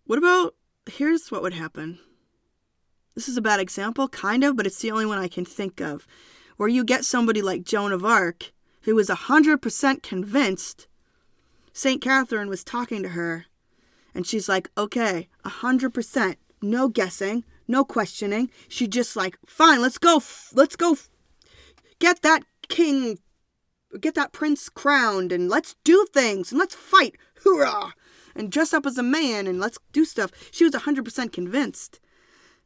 What about, here's what would happen. This is a bad example, kind of, but it's the only one I can think of. Where you get somebody like Joan of Arc, who is 100% convinced St. Catherine was talking to her. And she's like, okay, 100%, no guessing, no questioning. She just like, fine, let's go, get that king, get that prince crowned, and let's do things, and let's fight, hoorah, and dress up as a man, and let's do stuff. She was 100% convinced.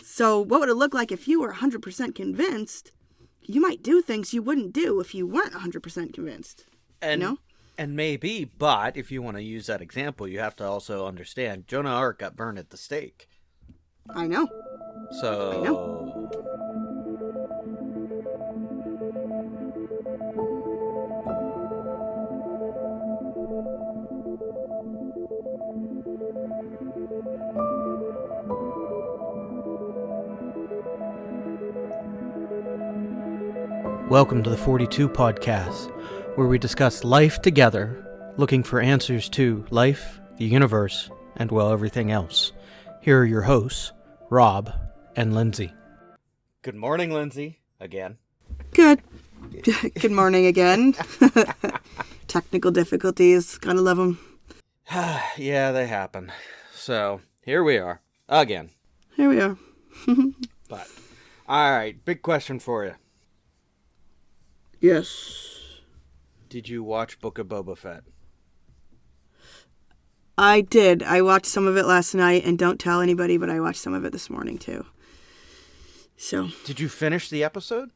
So what would it look like if you were 100% convinced? You might do things you wouldn't do if you weren't 100% convinced. And, you know? And maybe, but if you want to use that example, you have to also understand Joan of Arc got burned at the stake. I know. So... I know. Welcome to the 42 Podcast, where we discuss life together, looking for answers to life, the universe, and, well, everything else. Here are your hosts, Rob and Lindsay. Good morning, Lindsay, again. Good. Good morning again. Technical difficulties, gotta love them. Yeah, they happen. So, here we are, again. Here we are. But, alright, big question for you. Yes. Did you watch Book of Boba Fett? I did. I watched some of it last night, and don't tell anybody, but I watched some of it this morning, too. So. Did you finish the episode?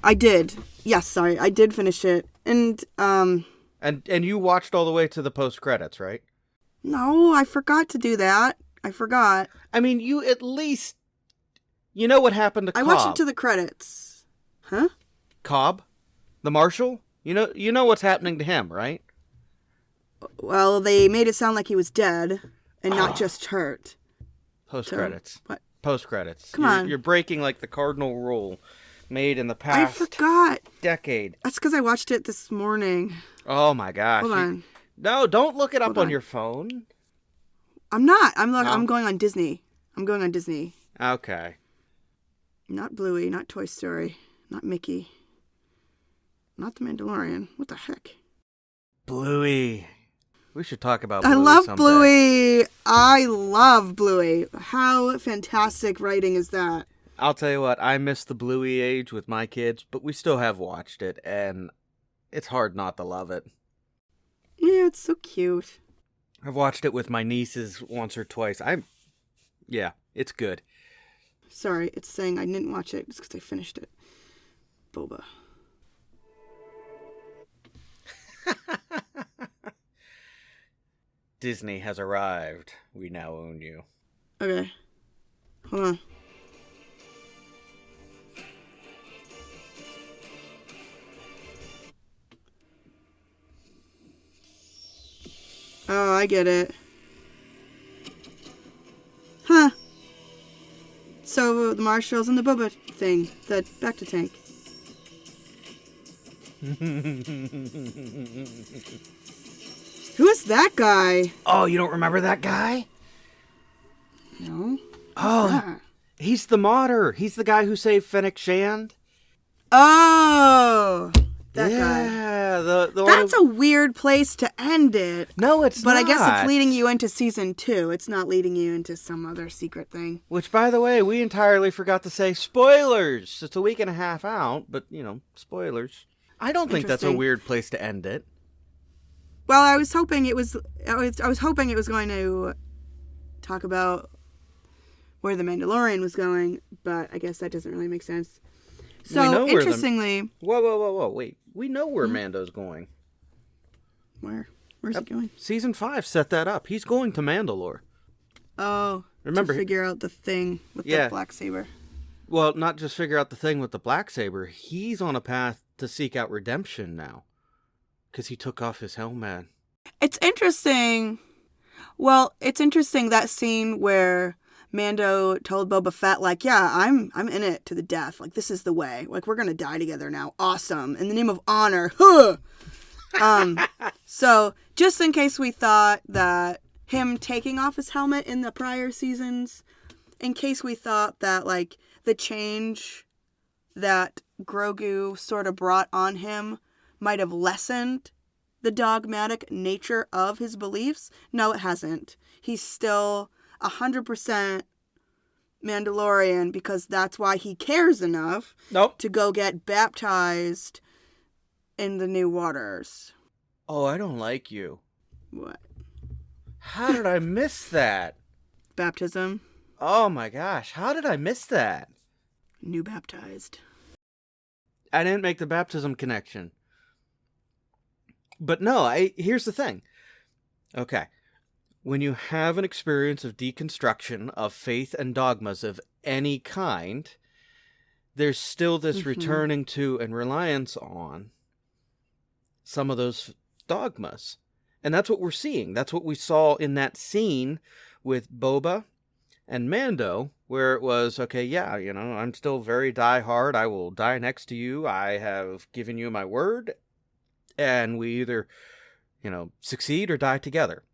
I did. Yes, sorry. I did finish it. And you watched all the way to the post-credits, right? No, I forgot to do that. I forgot. I mean, you at least... You know what happened to Cobb. I watched it to the credits. Huh? Cobb? The Marshal? You know what's happening to him, right? Well, they made it sound like he was dead and not just hurt. Post-credits. So, what? Post-credits. Come on. You're breaking like the cardinal rule made in the past decade. That's because I watched it this morning. Oh my gosh. Hold on. No, don't look it up on your phone. I'm not. I'm going on Disney. I'm going on Disney. Okay. Not Bluey, not Toy Story, not Mickey. Not The Mandalorian. What the heck? Bluey. We should talk about Bluey I love someday. Bluey. I love Bluey. How fantastic writing is that? I'll tell you what, I miss the Bluey age with my kids, but we still have watched it, and it's hard not to love it. Yeah, it's so cute. I've watched it with my nieces once or twice. Yeah, it's good. Sorry, it's saying I didn't watch it just because I finished it. Boba. Disney has arrived. We now own you. Okay. Hold on. Oh, I get it. Huh. So, the Marshals and the Boba thing, the Bacta tank. Who is that guy? Oh, you don't remember that guy? No. Oh, he's the modder. He's the guy who saved Fennec Shand. Oh, that guy. Yeah, That's a weird place to end it. No, it's not. But I guess it's leading you into season 2. It's not leading you into some other secret thing. Which, by the way, we entirely forgot to say spoilers. It's a week and a half out, but, spoilers. I don't think that's a weird place to end it. Well, I was hoping it was going to talk about where the Mandalorian was going, but I guess that doesn't really make sense. So, interestingly... Whoa, wait. We know where Mando's going. Where? Where's he going? Season 5 set that up. He's going to Mandalore. Oh, remember, to figure out the thing with the Blacksaber. Well, not just figure out the thing with the Blacksaber. He's on a path to seek out redemption now. Because he took off his helmet. It's interesting. Well, it's interesting that scene where Mando told Boba Fett, like, yeah, I'm in it to the death. Like, this is the way. Like, we're going to die together now. Awesome. In the name of honor. Huh! So, just in case we thought that him taking off his helmet in the prior seasons, in case we thought that, like, the change that Grogu sort of brought on him might have lessened the dogmatic nature of his beliefs. No, it hasn't. He's still 100% Mandalorian because that's why he cares enough to go get baptized in the new waters. Oh, I don't like you. What? How did I miss that? Baptism. Oh my gosh, how did I miss that? New baptized. I didn't make the baptism connection. But no, here's the thing. Okay. When you have an experience of deconstruction of faith and dogmas of any kind, there's still this returning to and reliance on some of those dogmas. And that's what we're seeing. That's what we saw in that scene with Boba and Mando, where it was, okay, yeah, you know, I'm still very diehard. I will die next to you. I have given you my word. And we either, you know, succeed or die together.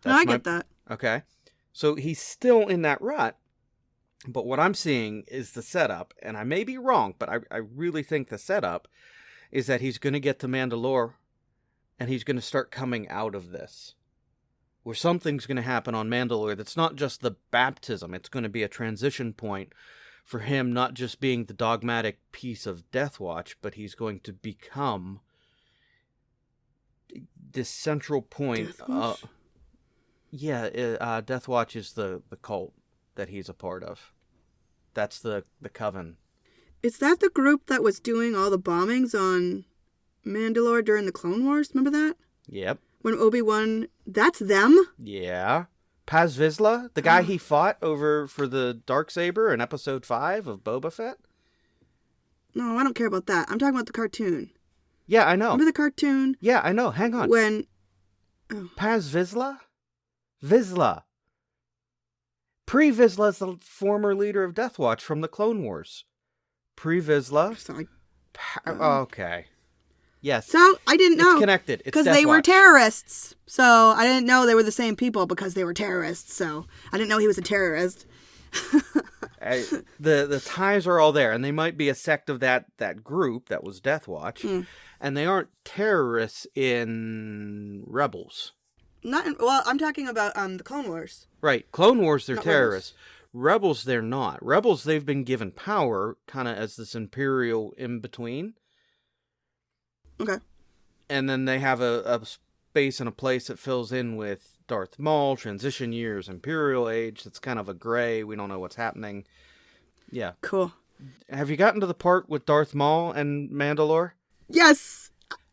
No, I get that. Okay. So he's still in that rut. But what I'm seeing is the setup, and I may be wrong, but I really think the setup is that he's going to get to Mandalore and he's going to start coming out of this. Where something's going to happen on Mandalore that's not just the baptism. It's going to be a transition point for him not just being the dogmatic piece of Death Watch, but he's going to become this central point. Death Watch? Death Watch is the cult that he's a part of. That's the coven. Is that the group that was doing all the bombings on Mandalore during the Clone Wars? Remember that? Yep. When Obi-Wan... That's them? Yeah. Paz Vizsla, the guy he fought over for the Darksaber in Episode 5 of Boba Fett? No, I don't care about that. I'm talking about the cartoon. Yeah, I know. Remember the cartoon? Yeah, I know. Hang on. When... Paz Vizsla? Vizsla. Pre-Vizsla is the former leader of Death Watch from the Clone Wars. Pre-Vizsla. Sorry. Okay. Yes. So, I didn't know. It's connected. It's because Death they were Watch. terrorists. So, I didn't know they were the same people because they were terrorists. So, I didn't know he was a terrorist. The ties are all there, and they might be a sect of that group that was Death Watch, and they aren't terrorists in Rebels. Well, I'm talking about the Clone Wars. Right. Clone Wars, they're Not terrorists. Rebels, they're not. Rebels, they've been given power, kind of as this Imperial in-between. Okay. And then they have a space and a place that fills in with Darth Maul, Transition Years, Imperial Age. It's kind of a gray. We don't know what's happening. Yeah. Cool. Have you gotten to the part with Darth Maul and Mandalore? Yes.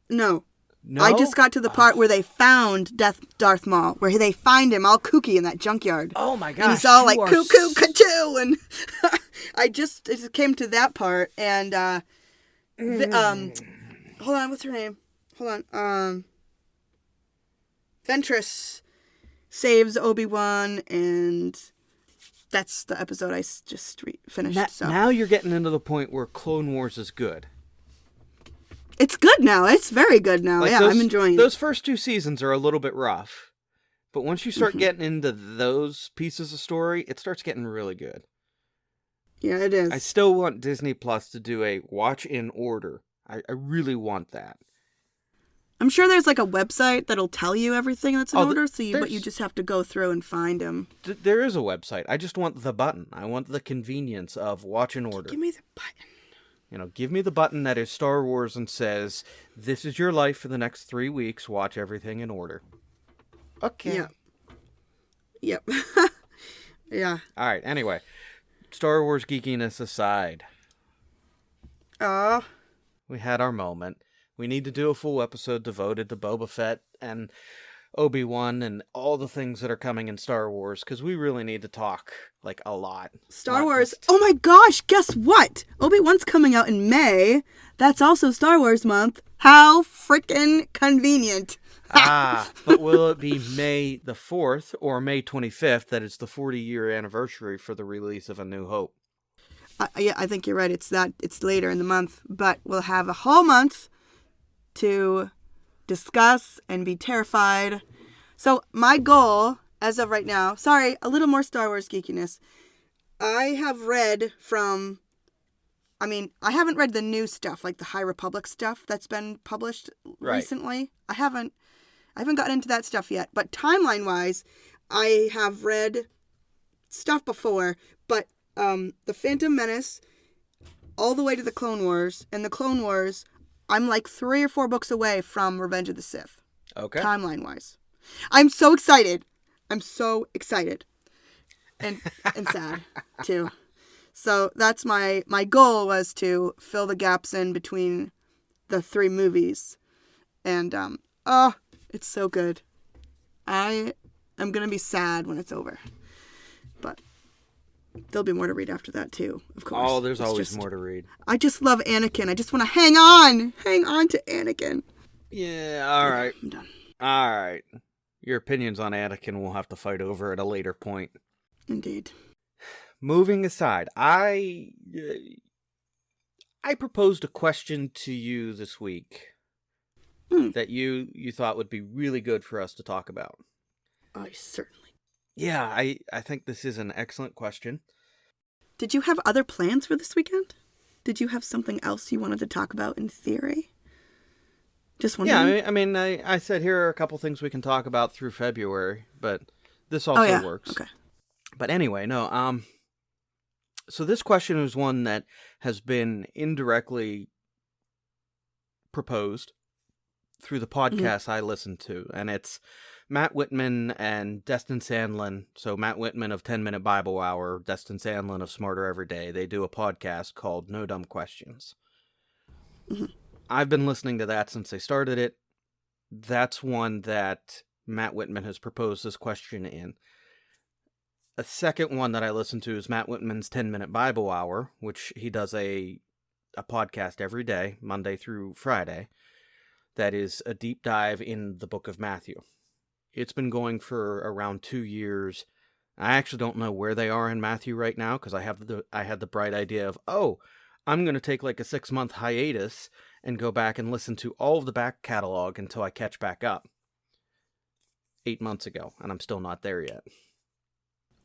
No. No? I just got to the part where they found Darth Maul, where they find him all kooky in that junkyard. Oh my gosh. And he's all like, cuckoo, katoo, and it just came to that part, and, hold on, what's her name? Hold on, Ventress saves Obi-Wan, and that's the episode I just finished. Now you're getting into the point where Clone Wars is good. It's good now. It's very good now. Like I'm enjoying it. Those first 2 seasons are a little bit rough. But once you start getting into those pieces of story, it starts getting really good. Yeah, it is. I still want Disney Plus to do a watch in order. I really want that. I'm sure there's like a website that'll tell you everything that's in order, but you just have to go through and find them. There is a website. I just want the button. I want the convenience of watch in order. Give me the button. You know, give me the button that is Star Wars and says, this is your life for the next 3 weeks. Watch everything in order. Okay. Yep. Yeah. All right. Anyway, Star Wars geekiness aside. We had our moment. We need to do a full episode devoted to Boba Fett and Obi-Wan and all the things that are coming in Star Wars, because we really need to talk, like, a lot. Star Wars. Oh my gosh, guess what? Obi-Wan's coming out in May. That's also Star Wars month. How freaking convenient. But will it be May the 4th or May 25th that is the 40-year anniversary for the release of A New Hope? Yeah, I think you're right. It's later in the month, but we'll have a whole month to discuss and be terrified So my goal, as of right now, sorry, a little more Star Wars geekiness. I have read from, I haven't read the new stuff, like the High Republic stuff that's been published recently. I haven't gotten into that stuff yet. But timeline-wise, I have read stuff before, but The Phantom Menace, all the way to the Clone Wars, and the Clone Wars, I'm like 3 or 4 books away from Revenge of the Sith. Okay. Timeline-wise. I'm so excited. And sad, too. So that's my goal, was to fill the gaps in between the 3 movies. And, it's so good. I am going to be sad when it's over. But there'll be more to read after that, too, of course. Oh, there's always more to read. I just love Anakin. I just want to hang on to Anakin. Yeah, all right. I'm done. All right. Your opinions on Anakin we'll have to fight over at a later point. Indeed. Moving aside, I proposed a question to you this week that you thought would be really good for us to talk about. I certainly. Yeah, I think this is an excellent question. Did you have other plans for this weekend? Did you have something else you wanted to talk about in theory? Just wondering. Yeah, I said here are a couple things we can talk about through February, but this also works. Okay. But anyway, no, so this question is one that has been indirectly proposed through the podcast I listen to, and it's Matt Whitman and Destin Sandlin. So Matt Whitman of 10 Minute Bible Hour, Destin Sandlin of Smarter Every Day. They do a podcast called No Dumb Questions. Mm-hmm. I've been listening to that since they started it. That's one that Matt Whitman has proposed this question in. A second one that I listen to is Matt Whitman's 10 Minute Bible Hour, which he does a podcast every day, Monday through Friday, that is a deep dive in the book of Matthew. It's been going for around 2 years. I actually don't know where they are in Matthew right now, because I had the bright idea of, I'm going to take like a 6-month hiatus and go back and listen to all of the back catalog until I catch back up. 8 months ago, and I'm still not there yet.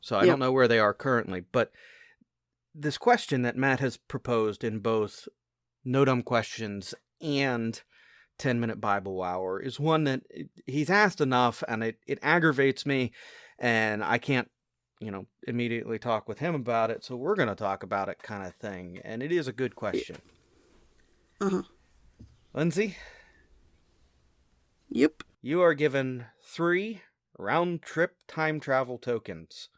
So I don't know where they are currently, but this question that Matt has proposed in both No Dumb Questions and 10 Minute Bible Hour is one that he's asked enough, and it aggravates me, and I can't, immediately talk with him about it, so we're going to talk about it kind of thing, and it is a good question. Uh-huh. Lindsay? Yep. You are given 3 round-trip time travel tokens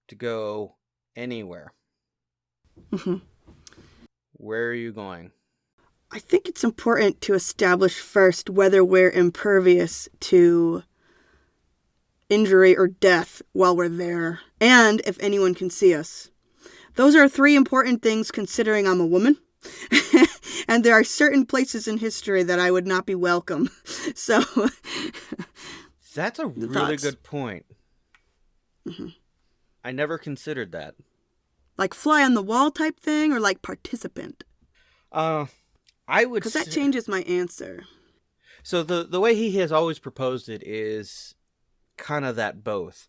to go anywhere. Mm-hmm. Where are you going? I think it's important to establish first whether we're impervious to injury or death while we're there, and if anyone can see us. Those are 3 important things considering I'm a woman, and there are certain places in history that I would not be welcome. So, that's a really good point. Mm-hmm. I never considered that. Like fly on the wall type thing, or like participant? I would, because that changes my answer. So the way he has always proposed it is kind of that both,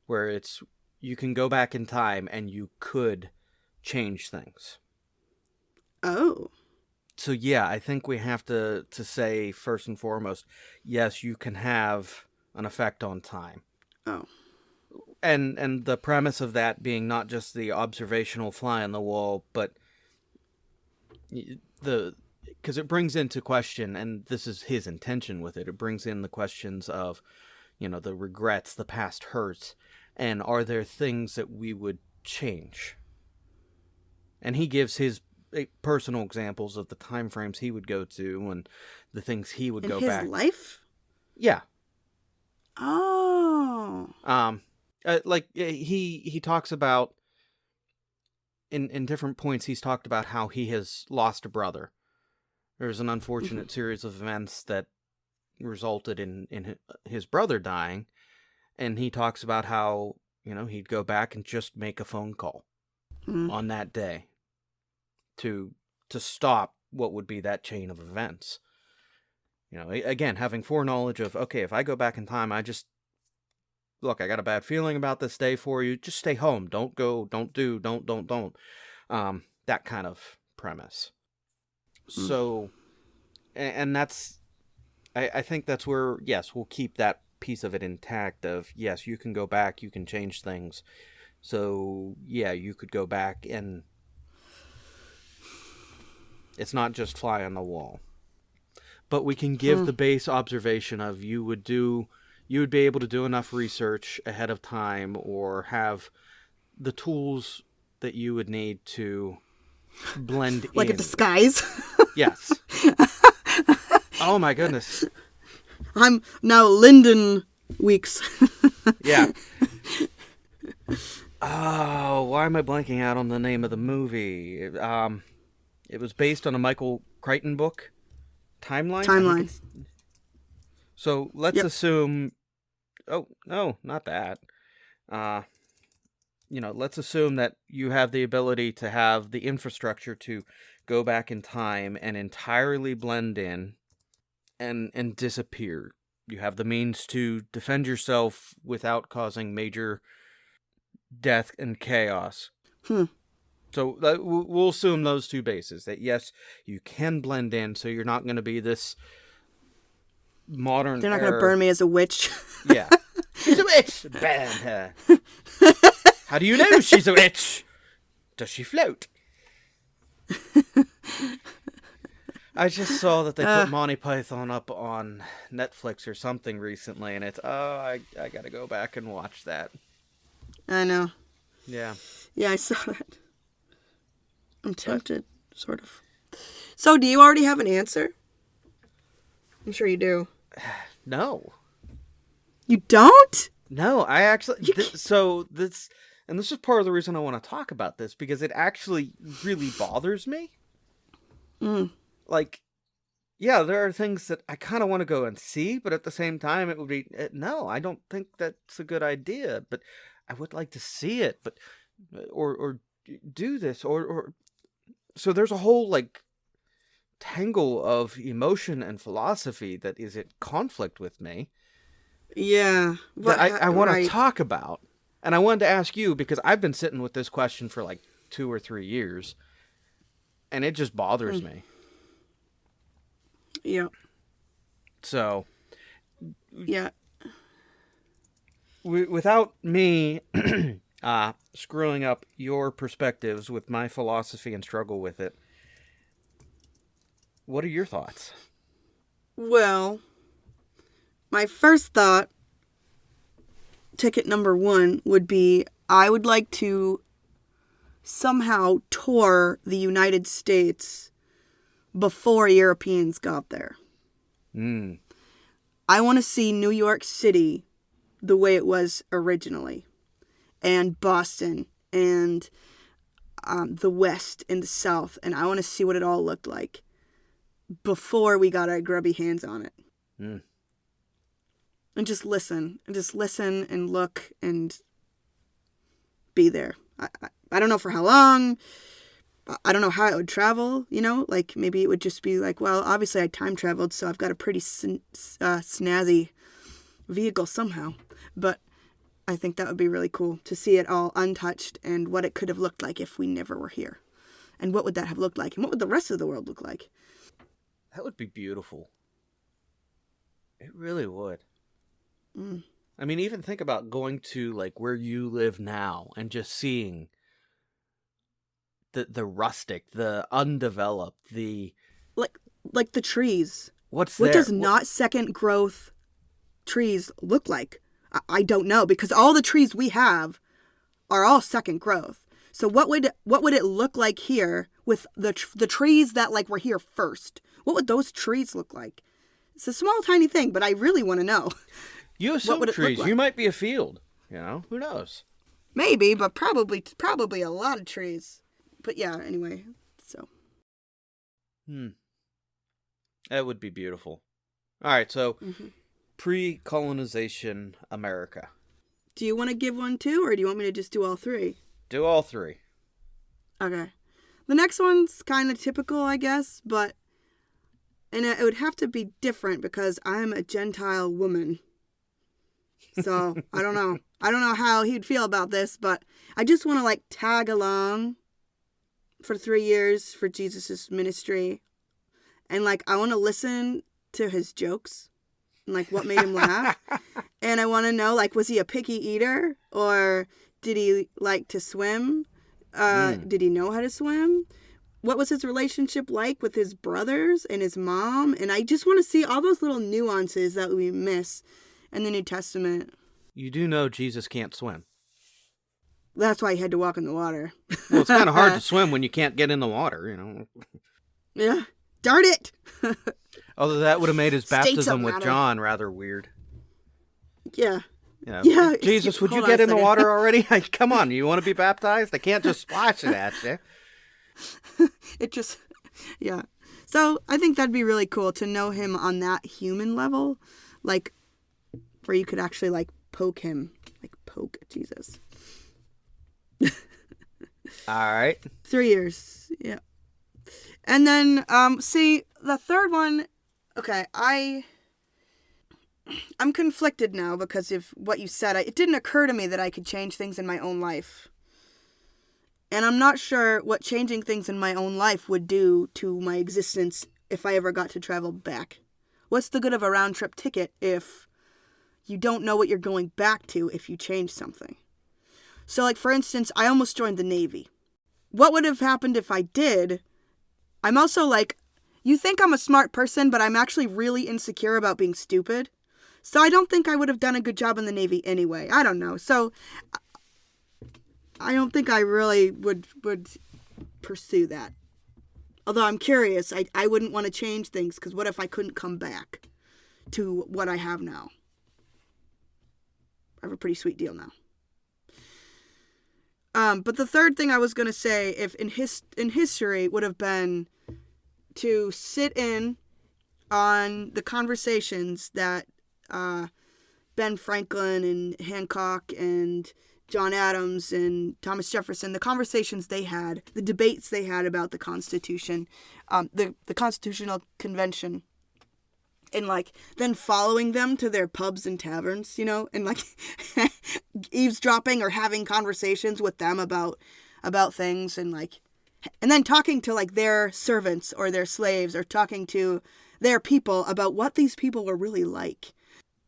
where it's you can go back in time and you could change things. Oh. So yeah, I think we have to say first and foremost, yes, you can have an effect on time. Oh. And the premise of that being not just the observational fly on the wall, but because it brings into question, and this is his intention with it, it brings in the questions of, the regrets, the past hurts, and are there things that we would change? And he gives his personal examples of the time frames he would go to and the things he would go back. In his life? Yeah. Oh. He talks about in different points. He's talked about how he has lost a brother. There's an unfortunate series of events that resulted in his brother dying, and he talks about how he'd go back and just make a phone call on that day to stop what would be that chain of events. You know, again, having foreknowledge of, okay, if I go back in time, look, I got a bad feeling about this day for you. Just stay home. Don't go. Don't do. Don't. That kind of premise. So, and that's, I think that's where, yes, we'll keep that piece of it intact of, yes, you can go back, you can change things. So, yeah, you could go back and it's not just fly on the wall. But we can give the base observation of you would be able to do enough research ahead of time or have the tools that you would need to blend like in. a disguise. Yes. Oh my goodness. I'm now Lyndon Weeks. Yeah. Oh, why am I blanking out on the name of the movie? It was based on a Michael Crichton book. Timeline? So let's assume... Oh, no, not that. Let's assume that you have the ability to have the infrastructure to go back in time and entirely blend in and disappear. You have the means to defend yourself without causing major death and chaos. So we'll assume those two bases. That yes, you can blend in, so you're not going to be this modern. They're not going to burn me as a witch. Yeah, she's a witch. Burn her. How do you know she's a witch? Does she float? I just saw that they put Monty Python up on Netflix or something recently, and it's I got to go back and watch that. I know. Yeah. Yeah, I saw that. I'm tempted, sort of. So, do you already have an answer? I'm sure you do. No. You don't? No, I actually... this is part of the reason I want to talk about this, because it actually really bothers me. Like, yeah, there are things that I kind of want to go and see, but at the same time, it would be... No, I don't think that's a good idea, but I would like to see it, but... Or do this, or... So there's a whole, like, tangle of emotion and philosophy that is at conflict with me. Yeah. That I want to talk about. And I wanted to ask you, because I've been sitting with this question for like 2 or 3 years, and it just bothers me. Yeah. So. Yeah. Without me screwing up your perspectives with my philosophy and struggle with it, what are your thoughts? Well, my first thought, ticket number 1, would be I would like to somehow tour the United States before Europeans got there. I want to see New York City the way it was originally, and Boston, and the West and the South, and I want to see what it all looked like before we got our grubby hands on it. And just listen and look and be there. I don't know for how long. I don't know how it would travel, like maybe it would just be like, well, obviously I time traveled, so I've got a pretty snazzy vehicle somehow. But I think that would be really cool to see it all untouched and what it could have looked like if we never were here. And what would that have looked like? And what would the rest of the world look like? That would be beautiful. It really would. I mean, even think about going to like where you live now and just seeing the rustic, the undeveloped, the like the trees. What does not second growth trees look like? I don't know, because all the trees we have are all second growth. So what would it look like here with the trees that like were here first? What would those trees look like? It's a small tiny thing, but I really want to know. You assume trees. Like? You might be a field. Who knows? Maybe, but probably a lot of trees. But yeah, anyway, so. That would be beautiful. All right, so pre-colonization America. Do you want to give one too, or do you want me to just do all 3? Do all 3. Okay. The next one's kind of typical, I guess, but And it would have to be different because I'm a Gentile woman. So, I don't know. I don't know how he'd feel about this, but I just want to, like, tag along for 3 years for Jesus' ministry. And, like, I want to listen to his jokes and, like, what made him laugh. And I want to know, like, was he a picky eater? Or did he like to swim? Did he know how to swim? What was his relationship like with his brothers and his mom? And I just want to see all those little nuances that we miss in the New Testament. You do know Jesus can't swim. That's why he had to walk in the water. Well, it's kind of hard to swim when you can't get in the water, you know. Yeah. Darn it! Although that would have made his States baptism don't with matter. John rather weird. Yeah. You know, Yeah. Jesus, would you Hold on get a in the second. water already? Come on, you want to be baptized? They can't just splash it at you. It just, yeah. So I think that'd be really cool to know him on that human level, like, where you could actually, like, poke him, like, poke Jesus. All right. 3 years, yeah. And then, see, the third one, okay, I'm conflicted now because of what you said. It didn't occur to me that I could change things in my own life. And I'm not sure what changing things in my own life would do to my existence if I ever got to travel back. What's the good of a round-trip ticket if you don't know what you're going back to if you change something? So, like, for instance, I almost joined the Navy. What would have happened if I did? I'm also, like, you think I'm a smart person, but I'm actually really insecure about being stupid. So I don't think I would have done a good job in the Navy anyway. I don't know. So I don't think I really would pursue that. Although I'm curious, I wouldn't want to change things, because what if I couldn't come back to what I have now? I have a pretty sweet deal now. But the third thing I was going to say, if in history, would have been to sit in on the conversations that Ben Franklin and Hancock and John Adams and Thomas Jefferson, the conversations they had, the debates they had about the Constitution, the Constitutional Convention, and, like, then following them to their pubs and taverns, you know, and, like, eavesdropping or having conversations with them about things, and, like, and then talking to, like, their servants or their slaves, or talking to their people about what these people were really like.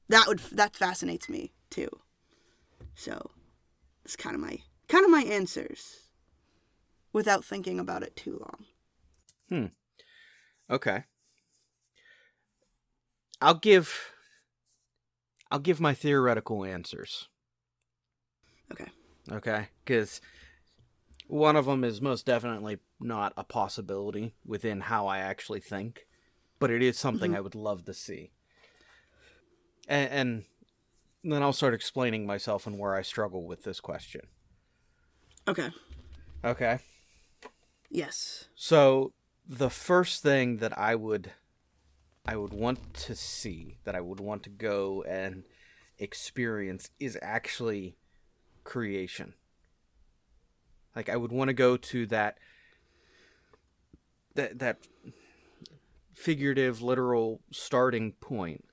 That fascinates me too. So it's kind of my answers without thinking about it too long. Okay. I'll give my theoretical answers. Okay? Because one of them is most definitely not a possibility within how I actually think, but it is something I would love to see. And then I'll start explaining myself and where I struggle with this question. Okay? Yes. So the first thing that I would want to see, that I would want to go and experience, is actually creation. Like, I would want to go to that figurative, literal starting point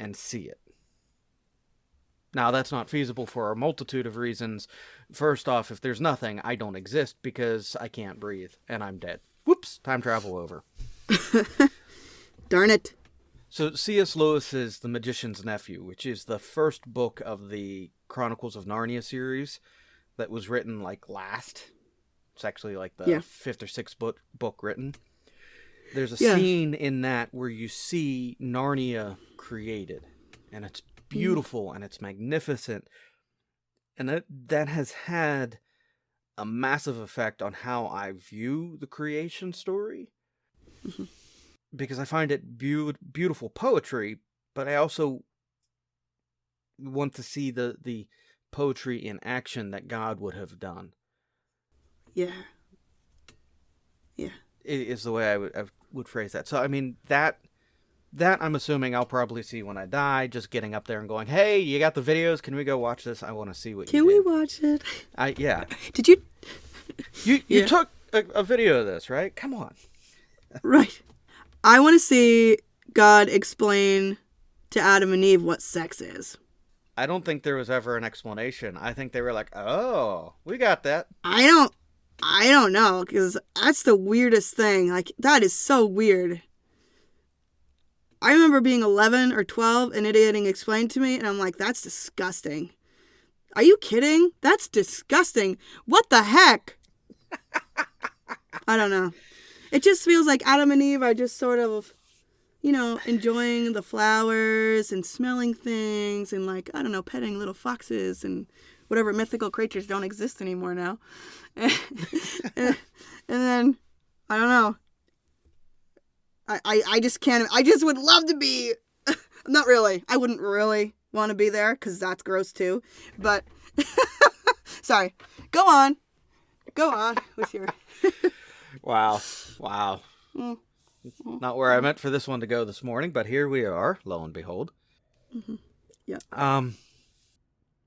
and see it. Now, that's not feasible for a multitude of reasons. First off, if there's nothing, I don't exist because I can't breathe and I'm dead. Whoops, time travel over. Darn it. So C.S. Lewis's The Magician's Nephew, which is the first book of the Chronicles of Narnia series that was written, like, last. It's actually like the fifth or sixth book written. There's a scene in that where you see Narnia created, and it's beautiful and it's magnificent, and that has had a massive effect on how I view the creation story, because I find it beautiful poetry, but I also want to see the poetry in action that God would have done. Yeah, is the way I would phrase that. So I mean, that I'm assuming I'll probably see when I die, just getting up there and going, hey, you got the videos? Can we go watch this? I want to see what you did. Can we watch it? Yeah. Did you? You took a video of this, right? Come on. Right. I want to see God explain to Adam and Eve what sex is. I don't think there was ever an explanation. I think they were like, oh, we got that. I don't know, because that's the weirdest thing. Like, that is so weird. I remember being 11 or 12 and it getting explained to me, and I'm like, that's disgusting. Are you kidding? That's disgusting. What the heck? I don't know. It just feels like Adam and Eve are just sort of, enjoying the flowers and smelling things and, like, I don't know, petting little foxes and whatever mythical creatures don't exist anymore now. and then, I don't know. I just can't. I just would love to be. Not really. I wouldn't really want to be there because that's gross too. But sorry. Go on with your. Wow. Not where I meant for this one to go this morning, but here we are. Lo and behold. Mm-hmm. Yeah.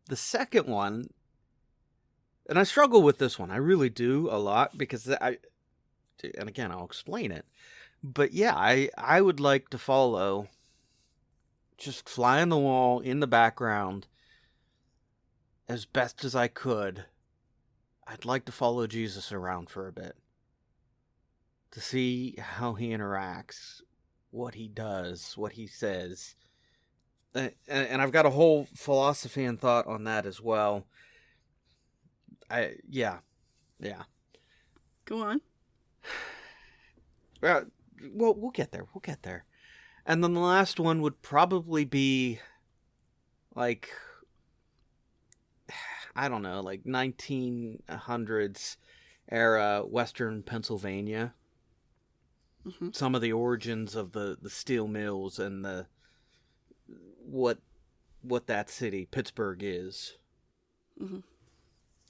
The second one, and I struggle with this one. I really do a lot because and again, I'll explain it. But yeah, I would like to follow, just fly on the wall in the background as best as I could. I'd like to follow Jesus around for a bit. To see how he interacts, what he does, what he says. And I've got a whole philosophy and thought on that as well. Yeah. Go on. Well, we'll get there. And then the last one would probably be, like, I don't know, like 1900s era Western Pennsylvania. Mm-hmm. Some of the origins of the steel mills and what that city, Pittsburgh, is. Mm-hmm.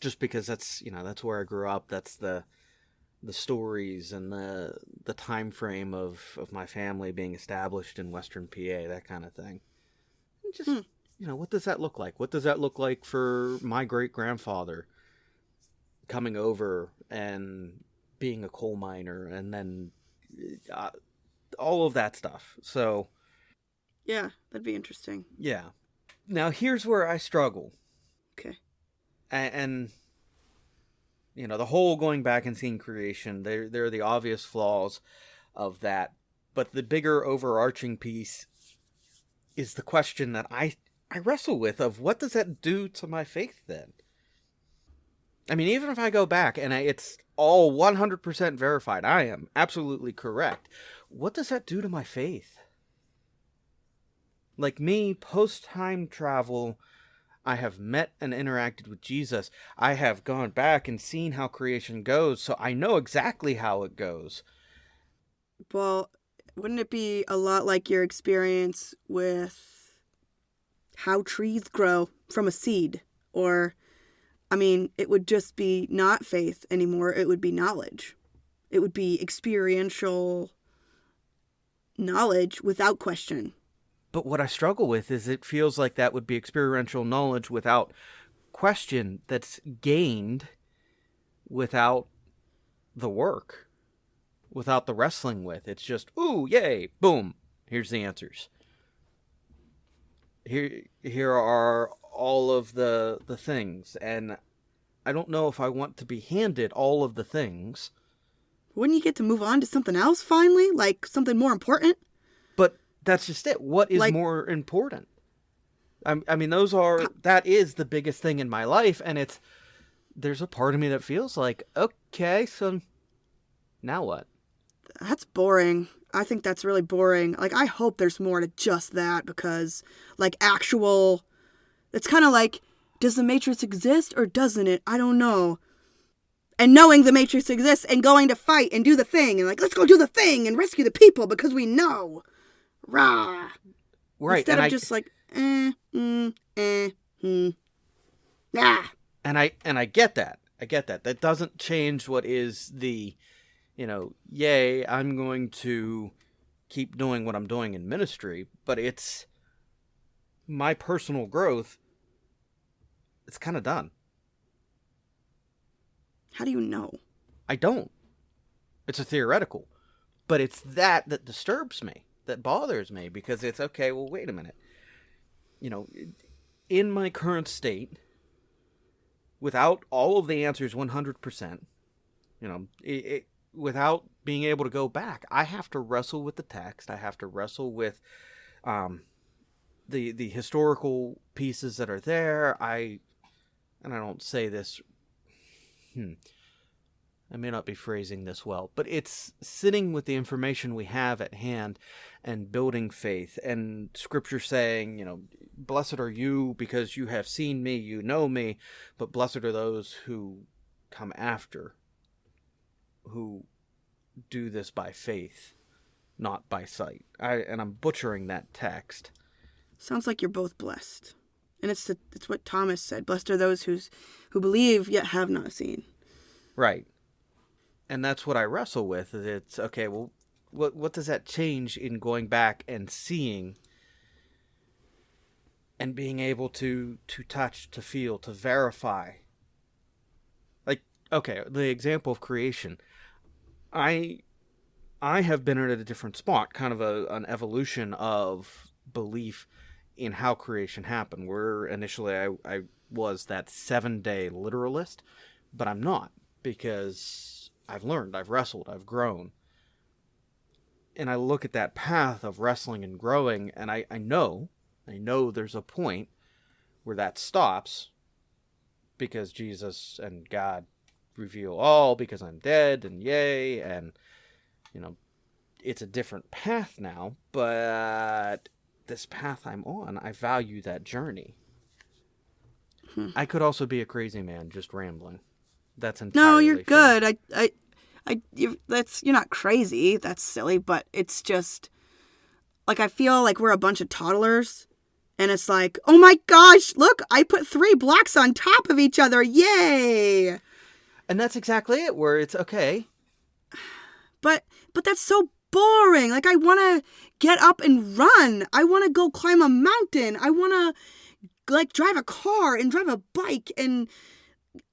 Just because that's where I grew up. That's the stories and the time frame of my family being established in Western PA, that kind of thing. And just what does that look like? What does that look like for my great grandfather coming over and being a coal miner, and then all of that stuff. So yeah, that'd be interesting. Yeah. Now here's where I struggle. Okay. And the whole going back and seeing creation, there are the obvious flaws of that. But the bigger overarching piece is the question that I wrestle with of what does that do to my faith then? I mean, even if I go back and it's all 100% verified, I am absolutely correct. What does that do to my faith? Like me, post-time travel, I have met and interacted with Jesus. I have gone back and seen how creation goes, so I know exactly how it goes. Well, wouldn't it be a lot like your experience with how trees grow from a seed? Or, I mean, it would just be not faith anymore. It would be knowledge. It would be experiential knowledge without question. But what I struggle with is it feels like that would be experiential knowledge without question that's gained without the work, without the wrestling with. It's just, ooh, yay, boom, here's the answers. Here are all of the things, and I don't know if I want to be handed all of the things. Wouldn't you get to move on to something else finally? Like something more important? But that's just it. What is more important? I mean, that is the biggest thing in my life, and there's a part of me that feels like, okay, so now what? That's boring. I think that's really boring. Like, I hope there's more to just that, because, like, it's kind of like, does the Matrix exist or doesn't it? I don't know. And knowing the Matrix exists and going to fight and do the thing, and like, let's go do the thing and rescue the people because we know. Rah. Right. Instead of just like, nah. And I get that. That doesn't change what is the, yay, I'm going to keep doing what I'm doing in ministry, but it's my personal growth. It's kind of done. How do you know? I don't. It's a theoretical. But it's that disturbs me, that bothers me, because it's, okay, well, wait a minute. In my current state, without all of the answers 100%, without being able to go back, I have to wrestle with the text. I have to wrestle with the historical pieces that are there. And I don't say this, I may not be phrasing this well, but it's sitting with the information we have at hand and building faith, and Scripture saying, blessed are you because you have seen me, you know me, but blessed are those who come after, who do this by faith, not by sight. And I'm butchering that text. Sounds like you're both blessed. And it's what Thomas said. Blessed are those who believe yet have not seen. Right. And that's what I wrestle with. It's, okay, well, what does that change in going back and seeing and being able to touch, to feel, to verify? Like, okay, the example of creation. I have been at a different spot, kind of an evolution of belief in how creation happened. Where initially I was that 7-day literalist, but I'm not, because I've learned, I've wrestled, I've grown. And I look at that path of wrestling and growing, and I know there's a point where that stops, because Jesus and God reveal all, because I'm dead, and yay, and, it's a different path now, but this path I'm on, I value that journey. I could also be a crazy man just rambling. That's entirely No, you're fair. good. You're not crazy. That's silly, but it's just like, I feel like we're a bunch of toddlers, and it's like, oh my gosh, look, I put 3 blocks on top of each other. Yay! And that's exactly it, where it's okay. But that's so boring. Like, I want to get up and run. I want to go climb a mountain. I want to, like, drive a car and drive a bike and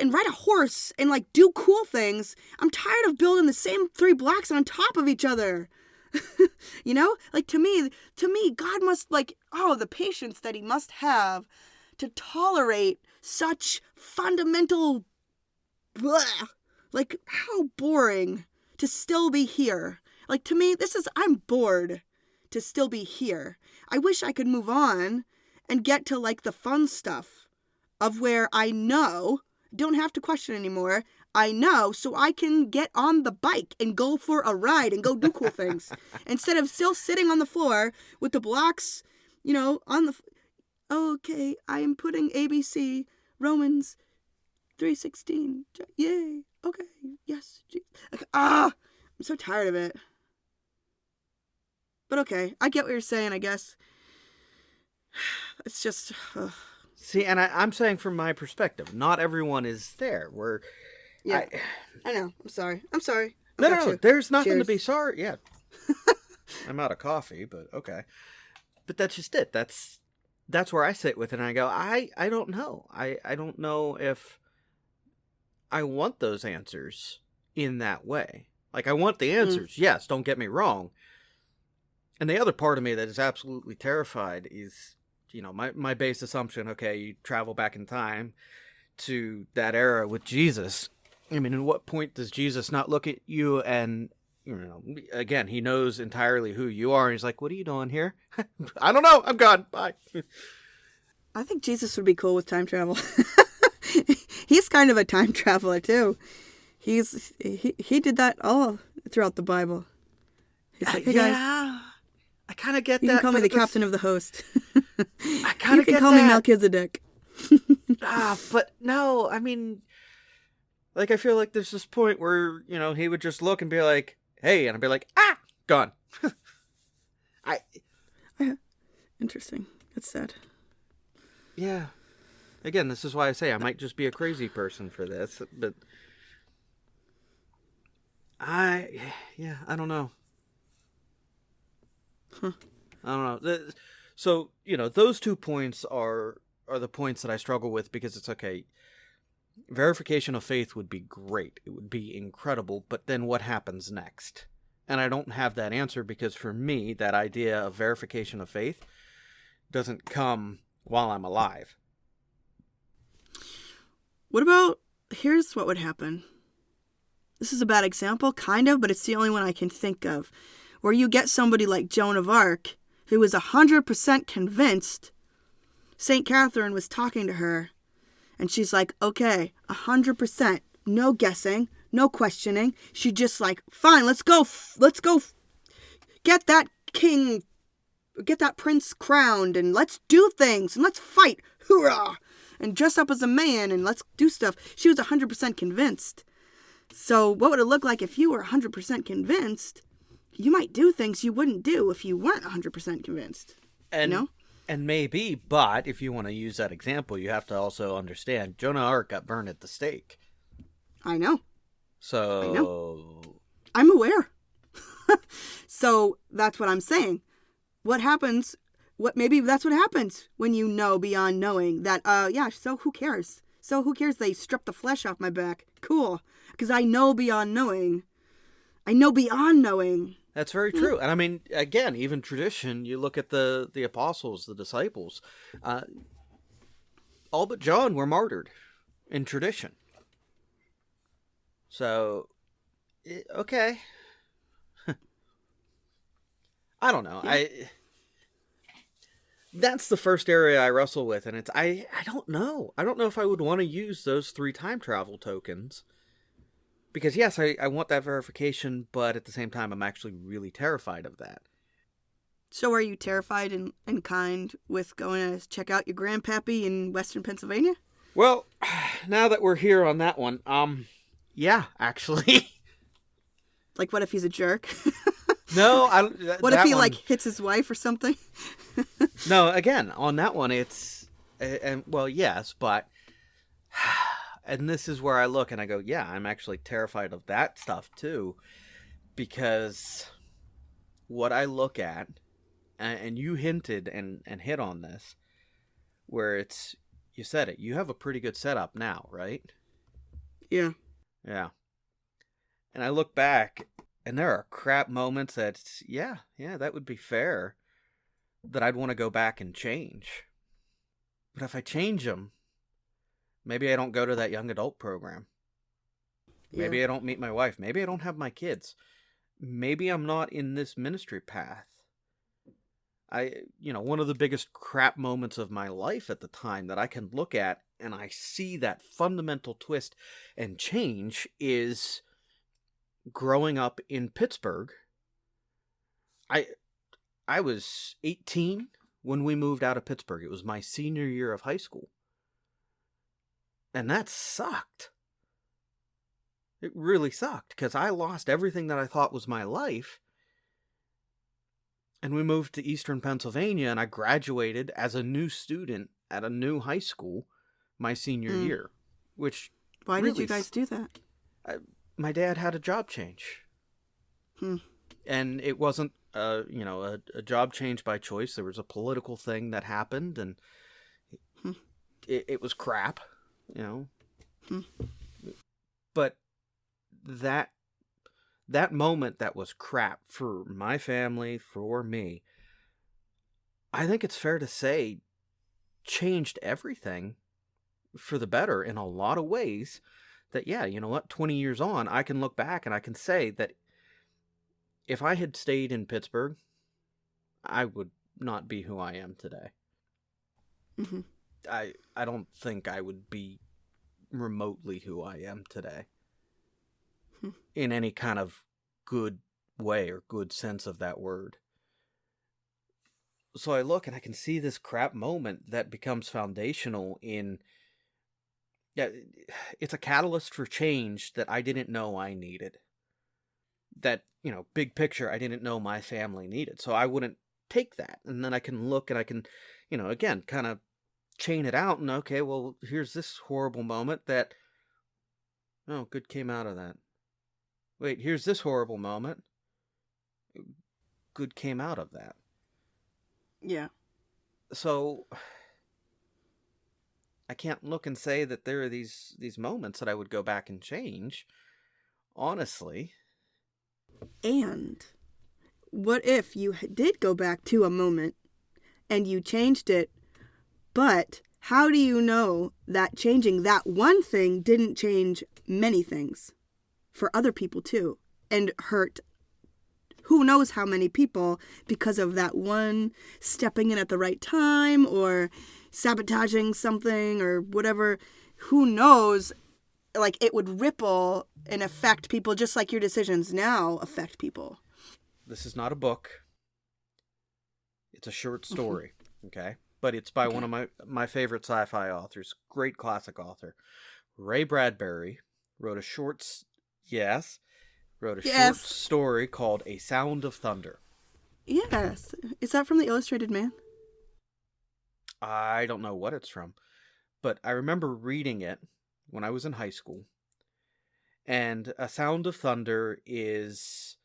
ride a horse and, like, do cool things. I'm tired of building the same 3 blocks on top of each other. Like, to me, God must, like, the patience that he must have to tolerate such fundamental, blah. Like, how boring to still be here. Like, to me, I'm bored to still be here. I wish I could move on and get to, like, the fun stuff of where I know, don't have to question anymore. I know, so I can get on the bike and go for a ride and go do cool things. Instead of still sitting on the floor with the blocks, on the... Okay, I am putting ABC, Romans 3:16. Yay. Okay, yes. I'm so tired of it. But okay, I get what you're saying, I guess. It's just... See, and I'm saying from my perspective, not everyone is there. Yeah, I know. I'm sorry. No, there's nothing Cheers. to be sorry. Yeah. I'm out of coffee, but okay. But that's just it. That's where I sit with it, and I go, I don't know. I don't know if I want those answers in that way. Like, I want the answers, yes, don't get me wrong. And the other part of me that is absolutely terrified is, my base assumption, okay, you travel back in time to that era with Jesus. I mean, at what point does Jesus not look at you and, again, he knows entirely who you are, and he's like, what are you doing here? I don't know, I'm gone, bye. I think Jesus would be cool with time travel. He's kind of a time traveler, too. He did that all throughout the Bible. He's like, hey, guys. I kind of get that. You can call me the captain of the host. I kind of get that. You can call me Melchizedek. But no, I mean, like, I feel like there's this point where, he would just look and be like, hey, and I'd be like, gone. Interesting. That's sad. Yeah. Again, this is why I say I might just be a crazy person for this, but I don't know. Huh. I don't know. So, those 2 points are the points that I struggle with, because it's okay. Verification of faith would be great. It would be incredible. But then what happens next? And I don't have that answer because for me, that idea of verification of faith doesn't come while I'm alive. What about, here's what would happen. This is a bad example, kind of, but it's the only one I can think of. Where you get somebody like Joan of Arc, who is 100% convinced St. Catherine was talking to her. And she's like, okay, 100%, no guessing, no questioning. She just like, fine, let's go, get that king, get that prince crowned, and let's do things, and let's fight, hoorah, and dress up as a man, and let's do stuff. She was 100% convinced. So what would it look like if you were 100% convinced? You might do things you wouldn't do if you weren't 100% convinced. And, you know? And maybe, but if you want to use that example, you have to also understand Joan of Arc got burned at the stake. I know. So... I know. I'm aware. So that's what I'm saying. What happens, maybe that's what happens when you know beyond knowing that, so who cares? So who cares they stripped the flesh off my back? Cool. Because I know beyond knowing. I know beyond knowing. That's very true. And I mean, again, even tradition, you look at the apostles, the disciples, all but John were martyred in tradition. So, okay. I don't know. Yeah. That's the first area I wrestle with, and it's I don't know. I don't know if I would want to use those 3 time travel tokens. Because yes, I want that verification, but at the same time, I'm actually really terrified of that. So are you terrified and kind with going to check out your grandpappy in Western Pennsylvania? Well, now that we're here on that one, yeah, actually. Like, what if he's a jerk? No, what if he, like, hits his wife or something? No, again, on that one, it's... well, yes, but... And this is where I look and I go, yeah, I'm actually terrified of that stuff too. Because what I look at, and you hinted and hit on this, where it's, you said it, you have a pretty good setup now, right? Yeah. Yeah. And I look back and there are crap moments that, yeah, that would be fair, that I'd want to go back and change. But if I change them, maybe I don't go to that young adult program. Maybe I don't meet my wife. Maybe I don't have my kids. Maybe I'm not in this ministry path. One of the biggest crap moments of my life at the time that I can look at and I see that fundamental twist and change is growing up in Pittsburgh. I was 18 when we moved out of Pittsburgh. It was my senior year of high school. And that sucked. It really sucked because I lost everything that I thought was my life. And we moved to Eastern Pennsylvania and I graduated as a new student at a new high school my senior year. Which Why did you guys do that? My dad had a job change. And it wasn't a job change by choice. There was a political thing that happened and it was crap. But that moment that was crap for my family, for me, I think it's fair to say changed everything for the better in a lot of ways. That, yeah, you know what, 20 years on, I can look back and I can say that if I had stayed in Pittsburgh, I would not be who I am today. Mm-hmm. I don't think I would be remotely who I am today. In any kind of good way or good sense of that word. So I look and I can see this crap moment that becomes foundational in... Yeah, it's a catalyst for change that I didn't know I needed. That, big picture I didn't know my family needed. So I wouldn't take that. And then I can look and I can, again, kind of chain it out and, okay, well, here's this horrible moment that, oh, good came out of that. Wait, here's this horrible moment. Good came out of that. Yeah. So I can't look and say that there are these moments that I would go back and change. Honestly. And what if you did go back to a moment and you changed it, but how do you know that changing that one thing didn't change many things for other people too and hurt who knows how many people because of that one stepping in at the right time or sabotaging something or whatever? Who knows? Like, it would ripple and affect people just like your decisions now affect people. This is not a book. It's a short story, okay? But it's by one of my favorite sci-fi authors, great classic author. Ray Bradbury wrote a short story called A Sound of Thunder. Yes. Is that from the Illustrated Man? I don't know what it's from, but I remember reading it when I was in high school. And A Sound of Thunder is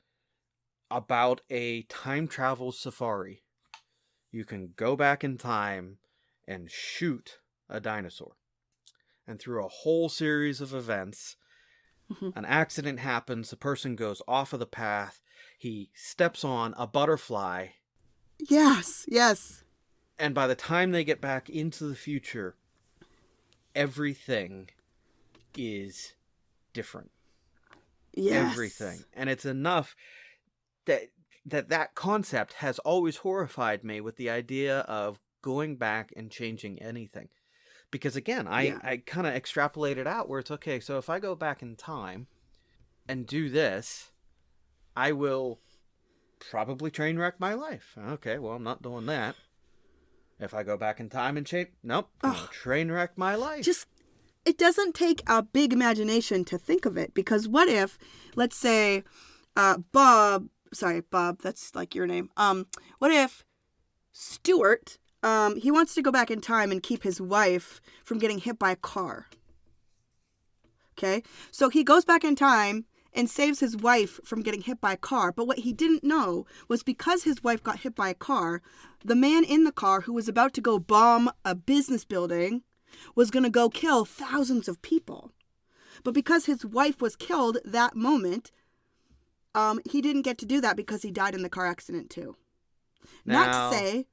about a time travel safari. You can go back in time and shoot a dinosaur. And through a whole series of events, an accident happens, the person goes off of the path, he steps on a butterfly. Yes. And by the time they get back into the future, everything is different. Yes. Everything. And it's enough that concept has always horrified me with the idea of going back and changing anything. Because again, I kind of extrapolated out where it's okay, so if I go back in time and do this, I will probably train wreck my life. Okay, well, I'm not doing that. If I go back in time and change, nope, train wreck my life. It doesn't take a big imagination to think of it, because what if, let's say, Bob, that's like your name. What if Stuart, he wants to go back in time and keep his wife from getting hit by a car. Okay? So he goes back in time and saves his wife from getting hit by a car. But what he didn't know was because his wife got hit by a car, the man in the car who was about to go bomb a business building was going to go kill thousands of people. But because his wife was killed that moment, he didn't get to do that because he died in the car accident too. Not to say...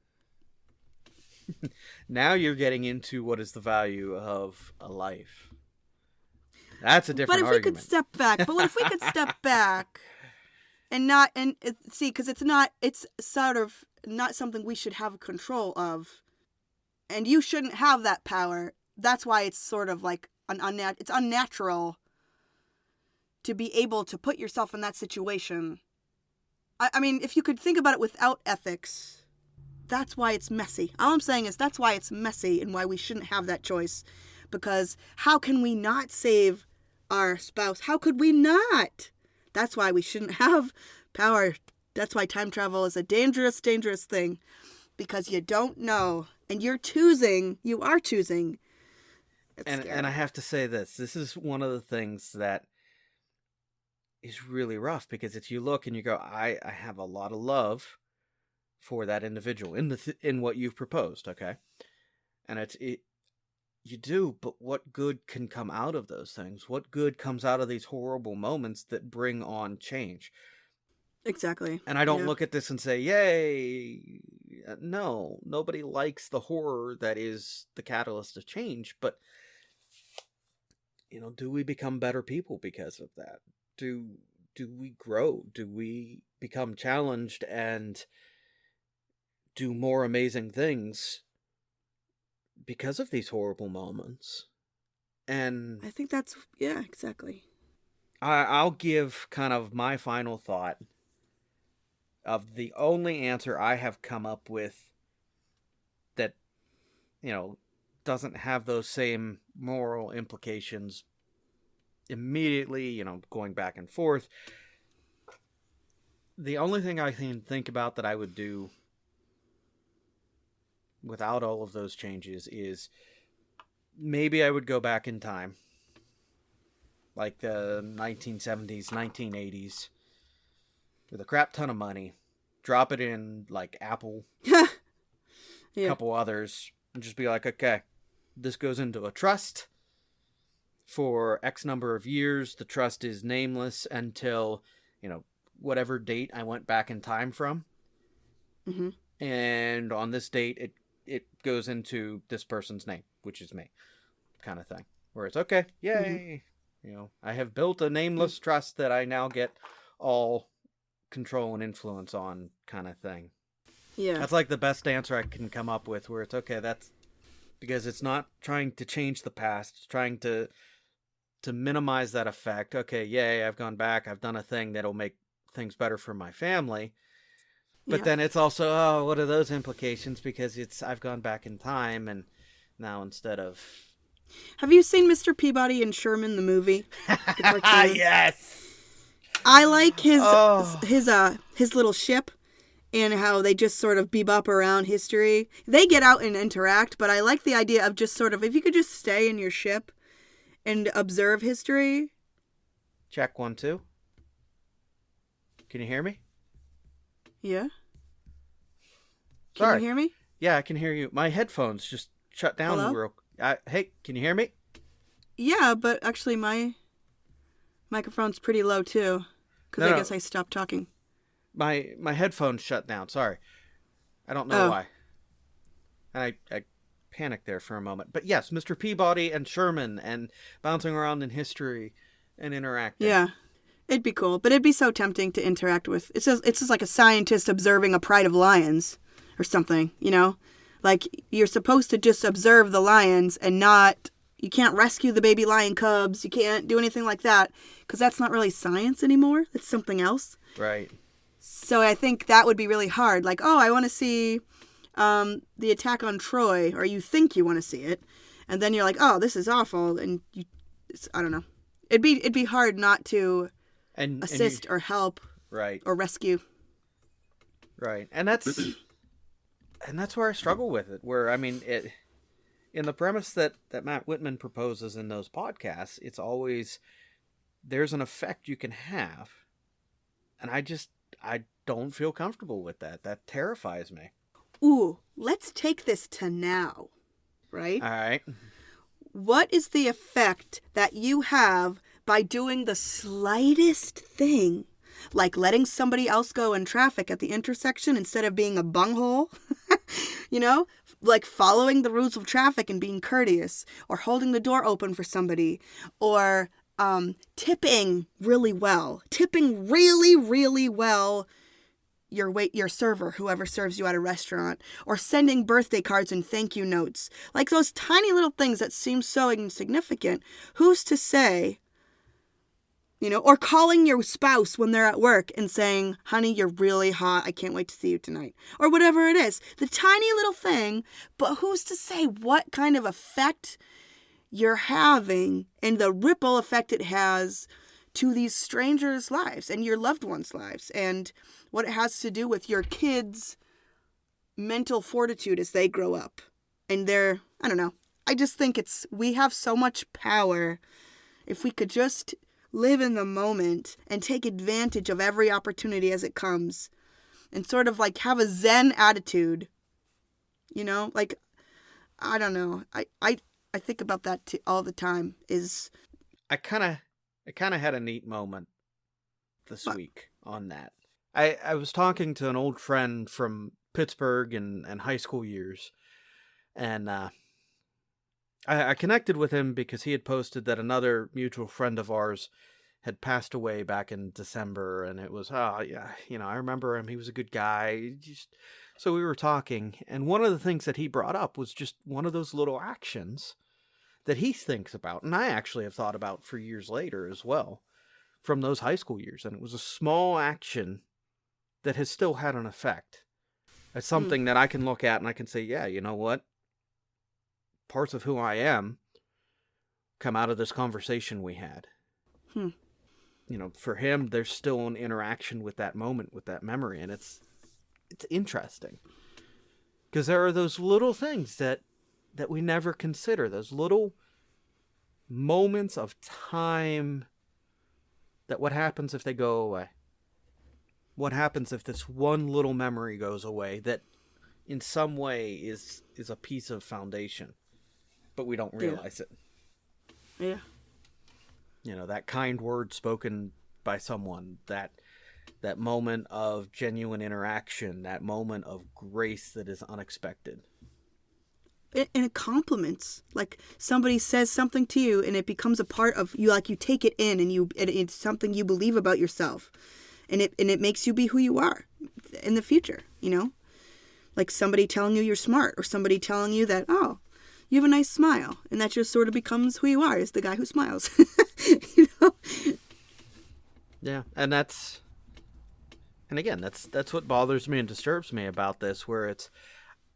Now you're getting into what is the value of a life. That's a different argument. But if we could step back and see, because it's sort of not something we should have control of, and you shouldn't have that power. That's why it's sort of like it's unnatural to be able to put yourself in that situation. I mean, if you could think about it without ethics, that's why it's messy. All I'm saying is that's why it's messy and why we shouldn't have that choice. Because how can we not save our spouse? How could we not? That's why we shouldn't have power. That's why time travel is a dangerous, dangerous thing. Because you don't know. And you are choosing. And I have to say this is one of the things that is really rough, because if you look and you go, I have a lot of love for that individual in what you've proposed, okay? And you do, but what good can come out of those things? What good comes out of these horrible moments that bring on change? Exactly. And I don't look at this and say, yay. No, nobody likes the horror that is the catalyst of change, but do we become better people because of that? Do we grow? Do we become challenged and do more amazing things because of these horrible moments? And I think that's, exactly. I'll give kind of my final thought of the only answer I have come up with that, doesn't have those same moral implications immediately, going back and forth. The only thing I can think about that I would do without all of those changes is maybe I would go back in time, like the 1970s, 1980s, with a crap ton of money, drop it in like Apple, a couple others, and just be like, okay, this goes into a trust for X number of years. The trust is nameless until, whatever date I went back in time from. Mm-hmm. And on this date, it goes into this person's name, which is me, kind of thing. Where it's, okay, yay. Mm-hmm. I have built a nameless trust that I now get all control and influence on, kind of thing. Yeah. That's like the best answer I can come up with, where it's, okay, that's because it's not trying to change the past. It's trying to minimize that effect. Okay, yay, I've gone back. I've done a thing that'll make things better for my family. But then it's also, oh, what are those implications? Because I've gone back in time, and now instead of... Have you seen Mr. Peabody and Sherman, the movie? The cartoon? Yes! I like his little ship and how they just sort of bebop around history. They get out and interact, but I like the idea of just sort of, if you could just stay in your ship and observe history. Check 1, 2. Can you hear me? Yeah. Sorry. Can you hear me? Yeah, I can hear you. My headphones just shut down. Hello? Hey, can you hear me? Yeah, but actually my microphone's pretty low too, because I guess I stopped talking. My headphones shut down. Sorry. I don't know why. And I panicked there for a moment. But yes, Mr. Peabody and Sherman and bouncing around in history and interacting. Yeah. It'd be cool, but it'd be so tempting to interact with. It's just like a scientist observing a pride of lions or something, Like, you're supposed to just observe the lions and you can't rescue the baby lion cubs. You can't do anything like that because that's not really science anymore. It's something else. Right. So I think that would be really hard. Like, oh, I want to see the attack on Troy, or you think you want to see it. And then you're like, oh, this is awful. And I don't know. It'd be hard not to... assist or help, right, or rescue, right, and that's where I struggle with it. Where in the premise that Matt Whitman proposes in those podcasts, it's always there's an effect you can have, and I don't feel comfortable with that. That terrifies me. Ooh, let's take this to now, right? All right. What is the effect that you have by doing the slightest thing, like letting somebody else go in traffic at the intersection instead of being a bunghole? Like following the rules of traffic and being courteous, or holding the door open for somebody, or tipping really well, your server, whoever serves you at a restaurant, or sending birthday cards and thank you notes. Like those tiny little things that seem so insignificant. Who's to say, or calling your spouse when they're at work and saying, honey, you're really hot. I can't wait to see you tonight. Or whatever it is. The tiny little thing, but who's to say what kind of effect you're having and the ripple effect it has to these strangers' lives and your loved ones' lives, and what it has to do with your kids' mental fortitude as they grow up. And I don't know. I just think we have so much power if we could just live in the moment and take advantage of every opportunity as it comes and sort of like have a Zen attitude, like, I don't know. I think about that all the time. I kind of had a neat moment this week on that. I was talking to an old friend from Pittsburgh and high school years, and I connected with him because he had posted that another mutual friend of ours had passed away back in December, and it was, I remember him. He was a good guy. So we were talking, and one of the things that he brought up was just one of those little actions that he thinks about, and I actually have thought about for years later as well, from those high school years. And it was a small action that has still had an effect. It's something that I can look at and I can say, yeah, you know what? Parts of who I am come out of this conversation we had. For him, there's still an interaction with that moment, with that memory, and it's interesting. Because there are those little things that we never consider, those little moments of time, that what happens if they go away? What happens if this one little memory goes away that in some way is a piece of foundation, but we don't realize it? Yeah. That kind word spoken by someone, that that moment of genuine interaction, that moment of grace that is unexpected. And it compliments. Like somebody says something to you and it becomes a part of you, like you take it in and it's something you believe about yourself. And it makes you be who you are in the future, you know? Like somebody telling you you're smart, or somebody telling you that, oh, you have a nice smile, and that just sort of becomes who you are, is the guy who smiles. You know? Yeah, and again, that's what bothers me and disturbs me about this, where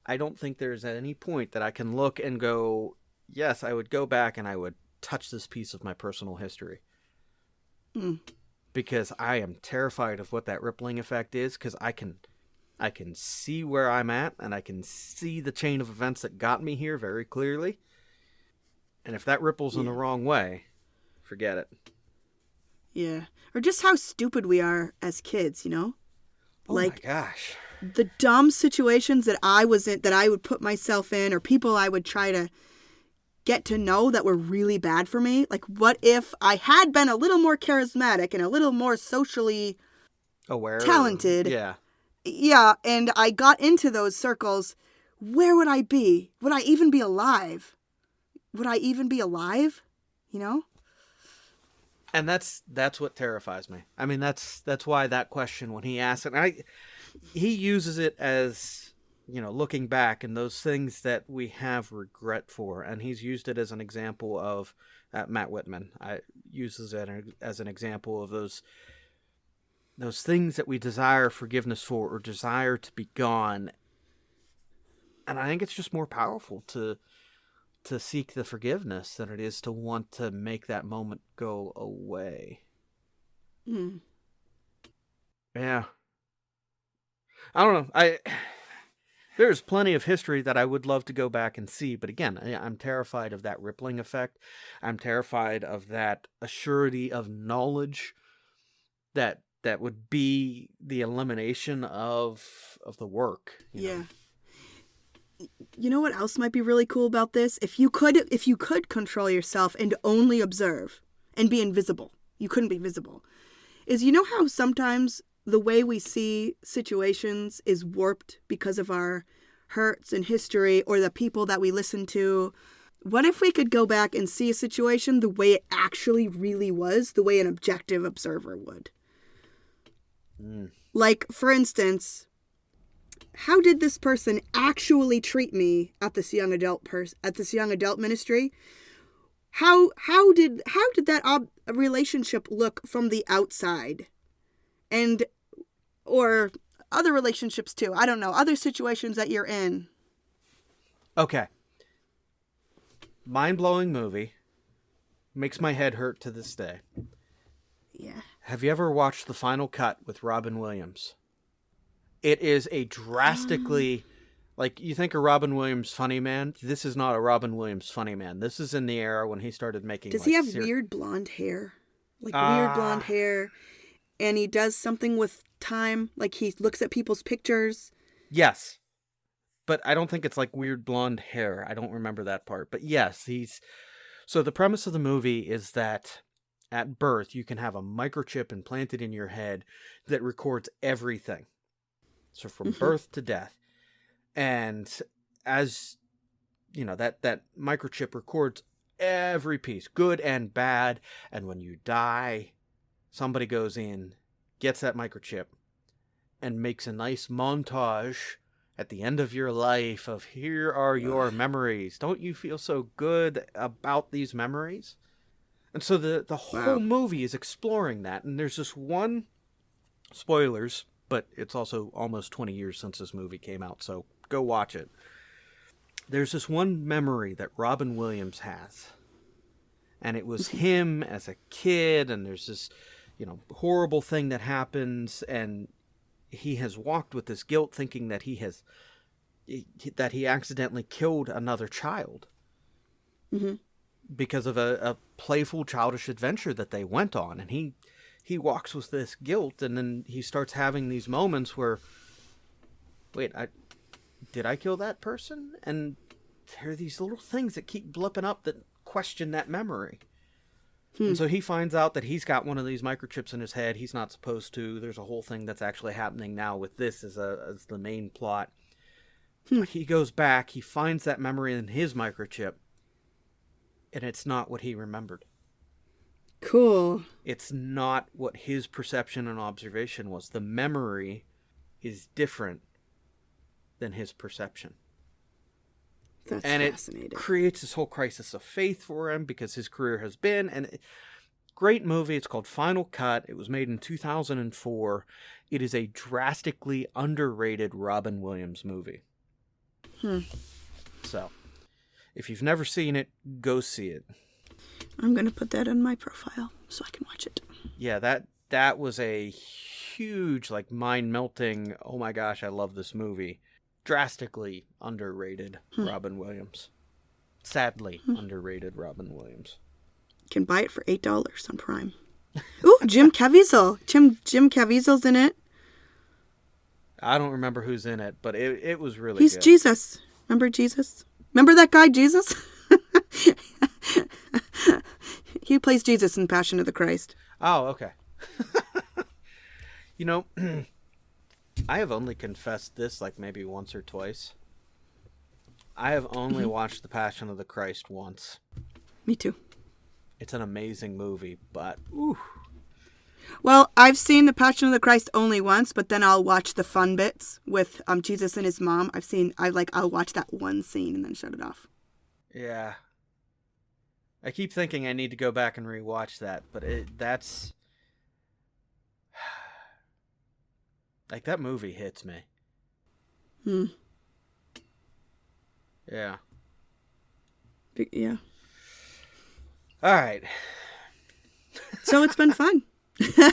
I don't think there's at any point that I can look and go, yes, I would go back and I would touch this piece of my personal history. Mm. Because I am terrified of what that rippling effect is, because I can see where I'm at, and I can see the chain of events that got me here very clearly. And if that ripples in the wrong way, forget it. Yeah. Or just how stupid we are as kids, you know? Oh like, my gosh. The dumb situations that I was in, that I would put myself in, or people I would try to get to know that were really bad for me. Like, what if I had been a little more charismatic and a little more socially aware, talented? Yeah. Yeah, and I got into those circles. Where would I be? Would I even be alive? Would I even be alive? You know? And that's what terrifies me. I mean, that's why that question, when he asks it, he uses it as, you know, looking back and those things that we have regret for, and he's used it as an example of Matt Whitman. Uses it as an example of those things that we desire forgiveness for or desire to be gone. And I think it's just more powerful to seek the forgiveness than it is to want to make that moment go away. Mm. Yeah. I don't know. There's plenty of history that I would love to go back and see, but again, I'm terrified of that rippling effect. I'm terrified of that assurity of knowledge that would be the elimination of the work. You know? You know what else might be really cool about this? If you could control yourself and only observe and be invisible, you couldn't be visible. Is, you know how sometimes the way we see situations is warped because of our hurts and history, or the people that we listen to? What if we could go back and see a situation the way it actually really was, the way an objective observer would? Mm. Like, for instance, how did this person actually treat me at this young adult ministry? How did that relationship look from the outside? And or other relationships too. I don't know, other situations that you're in. Okay. Mind-blowing movie. Makes my head hurt to this day. Yeah. Have you ever watched The Final Cut with Robin Williams? It is a drastically, like, you think of Robin Williams funny man. This is not a Robin Williams funny man. This is in the era when he started making. Does he have weird blonde hair? Like weird blonde hair, and he does something with time. Like he looks at people's pictures. Yes, but I don't think it's like weird blonde hair. I don't remember that part. But yes, so the premise of the movie is that at birth you can have a microchip implanted in your head that records everything. So from birth to death. And as, you know, that microchip records every piece, good and bad. And when you die, somebody goes in, gets that microchip, and makes a nice montage at the end of your life of, here are your memories. Don't you feel so good about these memories? And so the whole movie is exploring that. And there's this one, spoilers, but it's also almost 20 years since this movie came out, so go watch it. There's this one memory that Robin Williams has, and it was him as a kid, and there's this, you know, horrible thing that happens, and he has walked with this guilt, thinking that he accidentally killed another child. Mm-hmm. Because of a playful, childish adventure that they went on, and he walks with this guilt, and then he starts having these moments where, wait, did I kill that person? And there are these little things that keep blipping up that question that memory. And so he finds out that he's got one of these microchips in his head. He's not supposed to. There's a whole thing that's actually happening now with this as the main plot. He goes back. He finds that memory in his microchip. And it's not what he remembered. Cool. It's not what his perception and observation was. The memory is different than his perception. That's It fascinating. creates this whole crisis of faith for him because his career has been. And great movie. It's called Final Cut. It was made in 2004. It is a drastically underrated Robin Williams movie. So, if you've never seen it, go see it. I'm going to put that on my profile so I can watch it. Yeah, that was a huge, like, mind-melting, oh my gosh, I love this movie. Drastically underrated Robin Williams. Sadly underrated Robin Williams. You can buy it for $8 on Prime. Ooh, Jim Caviezel. Jim Caviezel's in it. I don't remember who's in it, but it was really He's good. Jesus. Remember Jesus? Remember that guy, Jesus? He plays Jesus in Passion of the Christ. Oh, okay. You know, I have only confessed this like maybe once or twice. I have only watched The Passion of the Christ once. Me too. It's an amazing movie, but ooh. Well, I've seen The Passion of the Christ only once, but then I'll watch the fun bits with Jesus and his mom. I'll watch that one scene and then shut it off. Yeah. I keep thinking I need to go back and rewatch that, but that's like that movie hits me. Yeah. Yeah. All right. So it's been fun. Do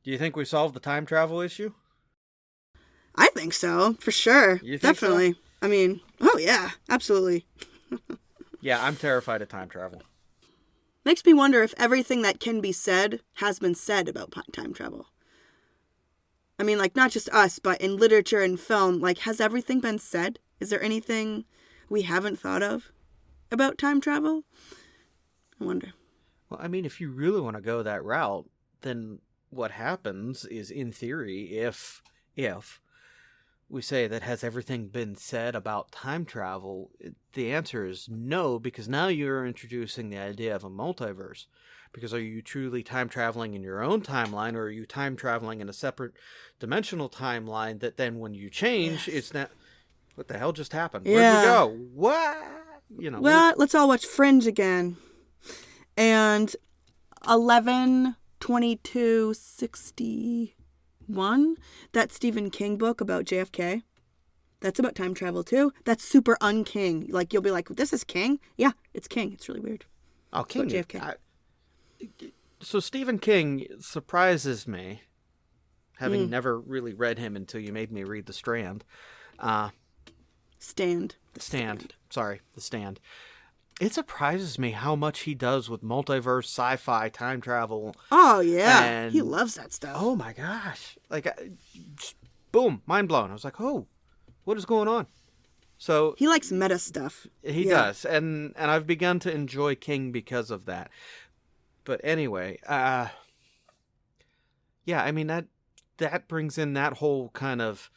you think we solved the time travel issue? I think so, for sure. You think Definitely. so? I mean, oh yeah, absolutely. Yeah, I'm terrified of time travel. Makes me wonder if everything that can be said has been said about time travel. I mean, like, not just us, but in literature and film, like, has everything been said? Is there anything we haven't thought of about time travel? I wonder. Well, I mean, if you really want to go that route, then what happens is, in theory, if we say that has everything been said about time travel, the answer is no, because now you're introducing the idea of a multiverse. Because are you truly time traveling in your own timeline, or are you time traveling in a separate dimensional timeline that then when you change, it's not, what the hell just happened? Yeah. Where'd we go? What? You know. Well, let's all watch Fringe again. And 11/22/61, that Stephen King book about JFK, that's about time travel too. That's super un-King. Like, you'll be like, this is King? Yeah, it's King. It's really weird. Oh, King. JFK. So Stephen King surprises me, having never really read him until you made me read The Strand. Stand. The Stand. Sorry, The Stand. It surprises me how much he does with multiverse, sci-fi, time travel. Oh, yeah. And He loves that stuff. oh my gosh. Like, just, boom, mind blown. I was like, oh, what is going on? So He likes meta stuff. he does. And I've begun to enjoy King because of that. But anyway, yeah, I mean, that brings in that whole kind of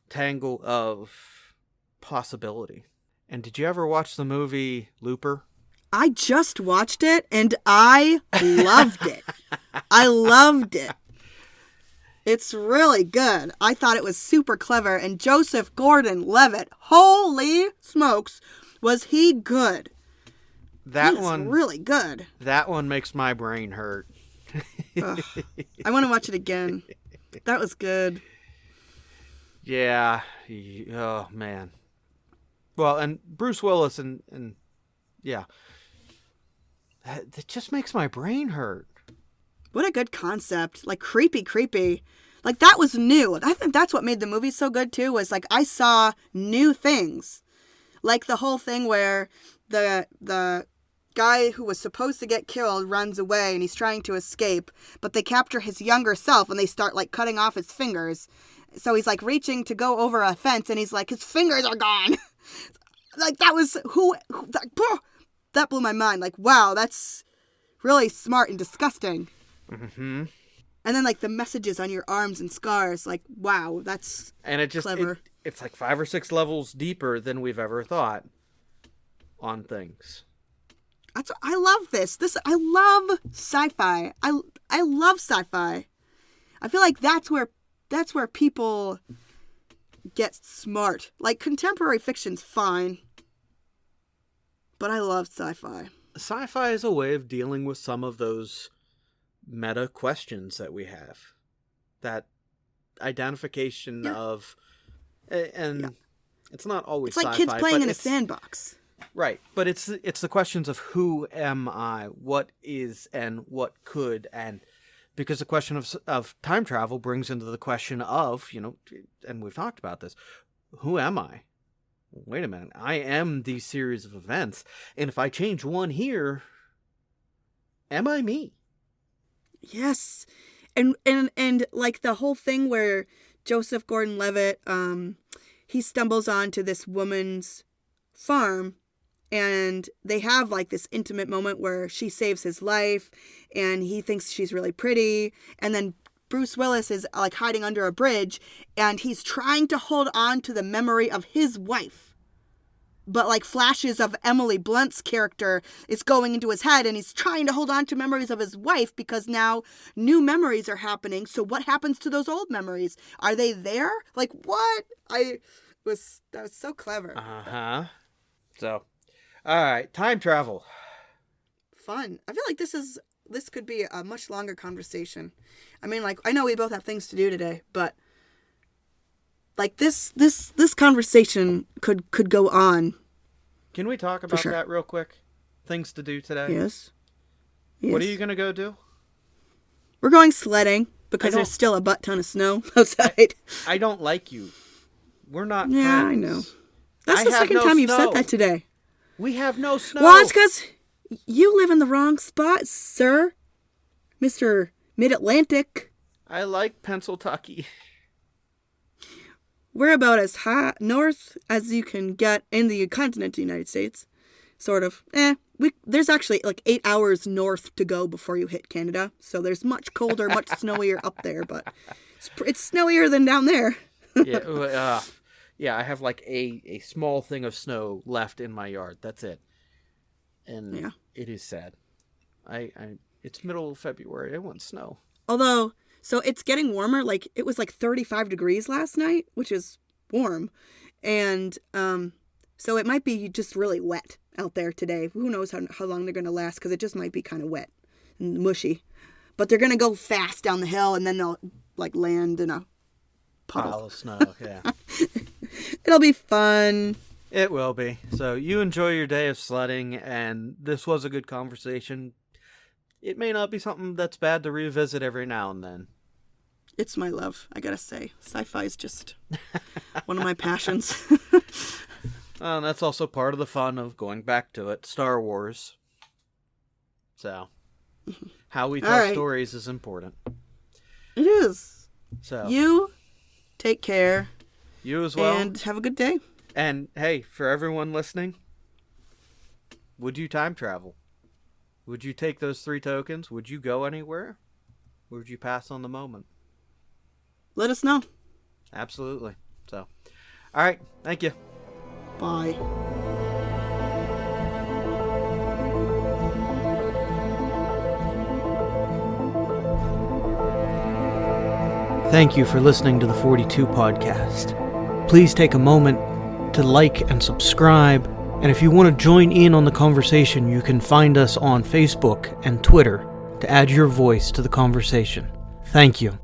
tangle of possibility. And did you ever watch the movie Looper? I just watched it, and I loved it. I loved it. It's really good. I thought it was super clever, and Joseph Gordon-Levitt, holy smokes, was he good. That He's one really good. That one makes my brain hurt. Ugh. I want to watch it again. That was good. Yeah. Oh, man. Well, and Bruce Willis and yeah. That just makes my brain hurt. What a good concept. Like, creepy. Like, that was new. I think that's what made the movie so good, too, was, like, I saw new things. Like the whole thing where the guy who was supposed to get killed runs away and he's trying to escape, but they capture his younger self and they start, like, cutting off his fingers. So he's, like, reaching to go over a fence and he's like, his fingers are gone. Like, that was that blew my mind. Like, wow, that's really smart and disgusting. Mm-hmm. And then, like, the messages on your arms and scars, like, wow, that's and it just clever. It's like 5 or 6 levels deeper than we've ever thought on things. I love this. I love sci-fi. I love sci-fi. I feel like that's where people get smart. Like, contemporary fiction's fine, but I love sci-fi. Sci-fi is a way of dealing with some of those meta questions that we have. That identification of, and it's not always it's like sci-fi, kids playing in a sandbox. Right, but it's the questions of who am I, what is and what could, and because the question of time travel brings into the question of, and we've talked about this, who am I? Wait a minute, I am these series of events, and if I change one here, am I me? Yes. And like the whole thing where Joseph Gordon-Levitt, he stumbles onto this woman's farm, and they have like this intimate moment where she saves his life and he thinks she's really pretty, and then Bruce Willis is like hiding under a bridge and he's trying to hold on to the memory of his wife. But like flashes of Emily Blunt's character is going into his head, and he's trying to hold on to memories of his wife because now new memories are happening. So what happens to those old memories? Are they there? Like, what? That was so clever. Uh-huh. So, all right, time travel. Fun. I feel like this could be a much longer conversation. I mean, like, I know we both have things to do today, but like this conversation could go on. Can we talk about that real quick? Things to do today? Yes. What are you going to go do? We're going sledding because there's still a butt ton of snow outside. I don't like you. We're not friends. I know. That's the second time you've said that today. We have no snow. Well, it's because you live in the wrong spot, sir. Mr. Mid-Atlantic. I like Pennsylvania. We're about as high north as you can get in the continental United States. Sort of. There's actually like 8 hours north to go before you hit Canada. So there's much colder, much snowier up there, but it's snowier than down there. Yeah, I have like a small thing of snow left in my yard. That's it. And It is sad. It's middle of February. I want snow. Although, so it's getting warmer. Like, it was like 35 degrees last night, which is warm. And so it might be just really wet out there today. Who knows how long they're going to last, because it just might be kind of wet and mushy. But they're going to go fast down the hill, and then they'll like land in a pile of snow. Yeah. It'll be fun. It will be. So you enjoy your day of sledding, and this was a good conversation. It may not be something that's bad to revisit every now and then. It's my love, I gotta say. Sci-fi is just one of my passions. That's also part of the fun of going back to it. Star Wars. So, how we tell stories is important. It is. So you take care. You as well. And have a good day. And hey, for everyone listening, would you time travel? Would you take those 3 tokens? Would you go anywhere? Or would you pass on the moment? Let us know. Absolutely. So, all right. Thank you. Bye. Thank you for listening to the 42 podcast. Please take a moment to like and subscribe. And if you want to join in on the conversation, you can find us on Facebook and Twitter to add your voice to the conversation. Thank you.